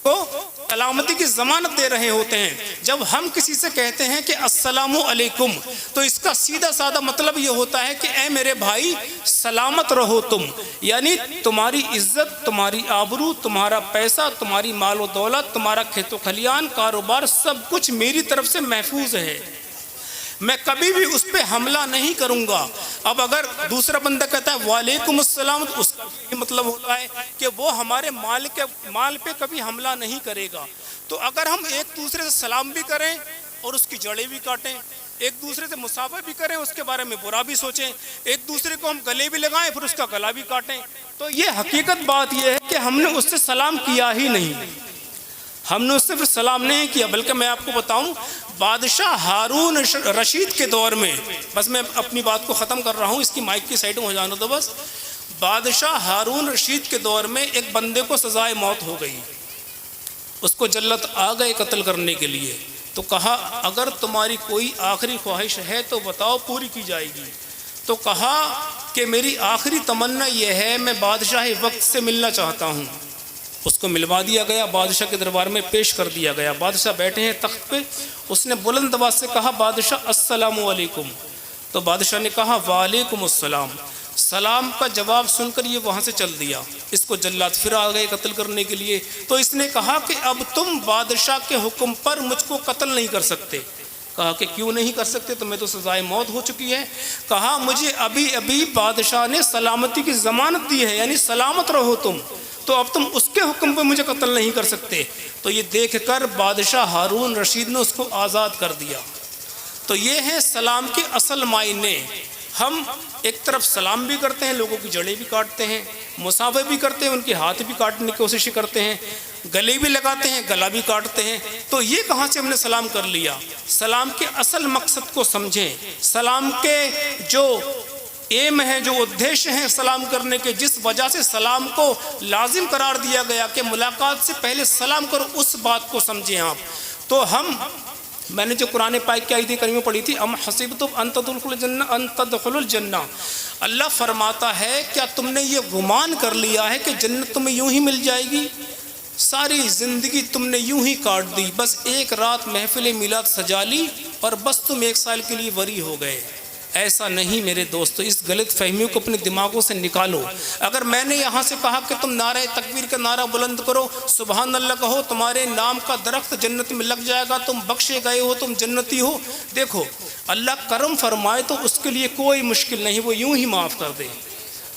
کو سلامتی کی ضمانت دے رہے ہوتے ہیں۔ جب ہم کسی سے کہتے ہیں کہ السلام علیکم تو اس کا سیدھا سادہ مطلب یہ ہوتا ہے کہ اے میرے بھائی سلامت رہو تم، یعنی تمہاری عزت، تمہاری آبرو، تمہارا پیسہ، تمہاری مال و دولت، تمہارا کھیت و کھلیان، کاروبار، سب کچھ میری طرف سے محفوظ ہے، میں کبھی بھی اس پہ حملہ نہیں کروں گا۔ اب اگر دوسرا بندہ کہتا ہے وعلیکم السلام تو اس کا یہ مطلب ہوتا ہے کہ وہ ہمارے مال پہ کبھی حملہ نہیں کرے گا۔ تو اگر ہم ایک دوسرے سے سلام بھی کریں اور اس کی جڑیں بھی کاٹیں، ایک دوسرے سے مصافحہ بھی کریں، اس کے بارے میں برا بھی سوچیں، ایک دوسرے کو ہم گلے بھی لگائیں پھر اس کا گلا بھی کاٹیں، تو یہ حقیقت بات یہ ہے کہ ہم نے اس سے سلام کیا ہی نہیں، ہم نے اس سے پھر سلام نہیں کیا۔ بلکہ میں آپ کو بتاؤں، بادشاہ ہارون رشید کے دور میں، بس میں اپنی بات کو ختم کر رہا ہوں، اس کی مائک کی سائڈ ہو جانا دو بس۔ بادشاہ ہارون رشید کے دور میں ایک بندے کو سزائے موت ہو گئی، اس کو جلت آ گئے قتل کرنے کے لیے، تو کہا اگر تمہاری کوئی آخری خواہش ہے تو بتاؤ، پوری کی جائے گی۔ تو کہا کہ میری آخری تمنا یہ ہے، میں بادشاہ وقت سے ملنا چاہتا ہوں۔ اس کو ملوا دیا گیا، بادشاہ کے دربار میں پیش کر دیا گیا، بادشاہ بیٹھے ہیں تخت پہ، اس نے بلند آواز سے کہا بادشاہ السلام علیکم، تو بادشاہ نے کہا وعلیکم السلام۔ سلام کا جواب سن کر یہ وہاں سے چل دیا، اس کو جلات پھر آ گئے قتل کرنے کے لیے، تو اس نے کہا کہ اب تم بادشاہ کے حکم پر مجھ کو قتل نہیں کر سکتے۔ کہا کہ کیوں نہیں کر سکتے، تمہیں تو سزائے موت ہو چکی ہے۔ کہا مجھے ابھی بادشاہ نے سلامتی کی ضمانت دی ہے، یعنی سلامت رہو تم، تو اب تم اس کے حکم پہ مجھے قتل نہیں کر سکتے۔ تو یہ دیکھ کر بادشاہ ہارون رشید نے اس کو آزاد کر دیا۔ تو یہ ہے سلام کے اصل معنی۔ ہم ایک طرف سلام بھی کرتے ہیں، لوگوں کی جڑیں بھی کاٹتے ہیں، مصافحہ بھی کرتے ہیں، ان کے ہاتھ بھی کاٹنے کی کوشش کرتے ہیں، گلے بھی لگاتے ہیں، گلا بھی کاٹتے ہیں، تو یہ کہاں سے ہم نے سلام کر لیا؟ سلام کے اصل مقصد کو سمجھیں، سلام کے جو ایم ہے، جو ادھیش ہیں سلام کرنے کے، جس وجہ سے سلام کو لازم قرار دیا گیا کہ ملاقات سے پہلے سلام کرو، اس بات کو سمجھیں آپ۔ تو میں نے جو قرآن پاک کی آیت کریمہ پڑھی تھی، ام حسبتم ان تدخلوا الجنہ، اللہ فرماتا ہے کیا تم نے یہ گمان کر لیا ہے کہ جنت تمہیں یوں ہی مل جائے گی؟ ساری زندگی تم نے یوں ہی کاٹ دی، بس ایک رات محفل میلاد سجا لی اور بس تم 1 سال کے لیے بری ہو گئے۔ ایسا نہیں میرے دوستو، اس غلط فہمیوں کو اپنے دماغوں سے نکالو۔ اگر میں نے یہاں سے کہا کہ تم نعرہ تکبیر کا نعرہ بلند کرو، سبحان اللہ کہو، تمہارے نام کا درخت جنت میں لگ جائے گا، تم بخشے گئے ہو، تم جنتی ہو، دیکھو اللہ کرم فرمائے تو اس کے لیے کوئی مشکل نہیں، وہ یوں ہی معاف کر دے،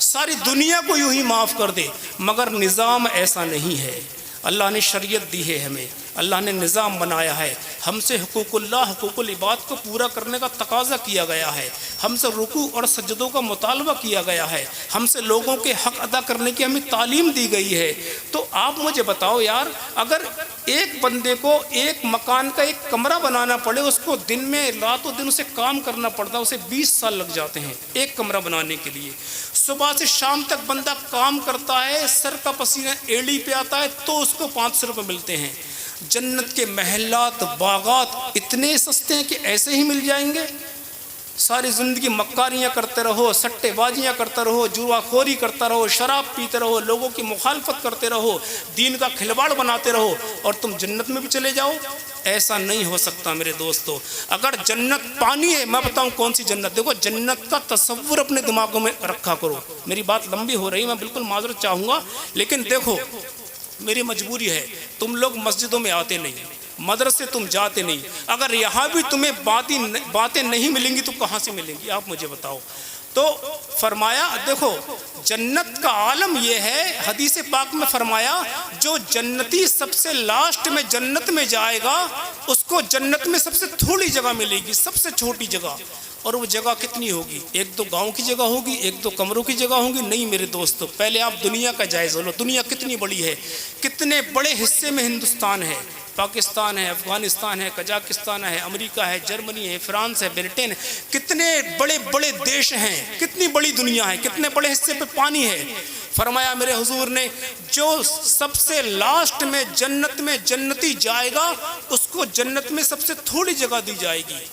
ساری دنیا کو یوں ہی معاف کر دے، مگر نظام ایسا نہیں ہے۔ اللہ نے شریعت دی ہے ہمیں، اللہ نے نظام بنایا ہے، ہم سے حقوق اللہ، حقوق العباد کو پورا کرنے کا تقاضا کیا گیا ہے، ہم سے رکوع اور سجدوں کا مطالبہ کیا گیا ہے، ہم سے لوگوں کے حق ادا کرنے کی ہمیں تعلیم دی گئی ہے۔ تو آپ مجھے بتاؤ یار، اگر ایک بندے کو ایک مکان کا ایک کمرہ بنانا پڑے، اس کو دن میں رات و دن اسے کام کرنا پڑتا ہے، اسے 20 سال لگ جاتے ہیں ایک کمرہ بنانے کے لیے، صبح سے شام تک بندہ کام کرتا ہے، سر کا پسینہ ایڑی پہ آتا ہے تو اس کو 500 روپے ملتے ہیں۔ جنت کے محلات، باغات اتنے سستے ہیں کہ ایسے ہی مل جائیں گے؟ ساری زندگی مکاریاں کرتے رہو، سٹے بازیاں کرتے رہو، جوا خوری کرتا رہو، شراب پیتے رہو، لوگوں کی مخالفت کرتے رہو، دین کا کھلواڑ بناتے رہو، اور تم جنت میں بھی چلے جاؤ؟ ایسا نہیں ہو سکتا میرے دوستو۔ اگر جنت پانی ہے، میں بتاؤں کون سی جنت؟ دیکھو جنت کا تصور اپنے دماغوں میں رکھا کرو۔ میری بات لمبی ہو رہی، میں بالکل معذرت چاہوں گا، لیکن دیکھو میری مجبوری ہے، تم لوگ مسجدوں میں آتے نہیں، مدرسے تم جاتے نہیں، اگر یہاں بھی تمہیں باتیں نہیں ملیں گی تو کہاں سے ملیں گی آپ مجھے بتاؤ؟ تو فرمایا دیکھو جنت کا عالم یہ ہے، حدیث پاک میں فرمایا جو جنتی سب سے لاسٹ میں جنت میں جائے گا اس کو جنت میں سب سے تھوڑی جگہ ملے گی، سب سے چھوٹی جگہ، اور وہ جگہ کتنی ہوگی؟ 1-2 گاؤں کی جگہ ہوگی، 1-2 کمروں کی جگہ ہوگی؟ نہیں میرے دوستو، پہلے آپ دنیا کا جائزہ لو، دنیا کتنی بڑی ہے، کتنے بڑے حصے میں ہندوستان ہے، پاکستان ہے، افغانستان ہے، قزاقستان ہے، امریکہ ہے، جرمنی ہے، فرانس ہے، برٹن ہے، کتنے بڑے بڑے دیش ہیں، کتنی بڑی دنیا ہے، کتنے بڑے حصے پہ پانی ہے۔ فرمایا میرے حضور نے جو سب سے لاسٹ میں جنت میں جنتی جائے گا اس کو جنت میں سب سے تھوڑی جگہ دی جائے گی،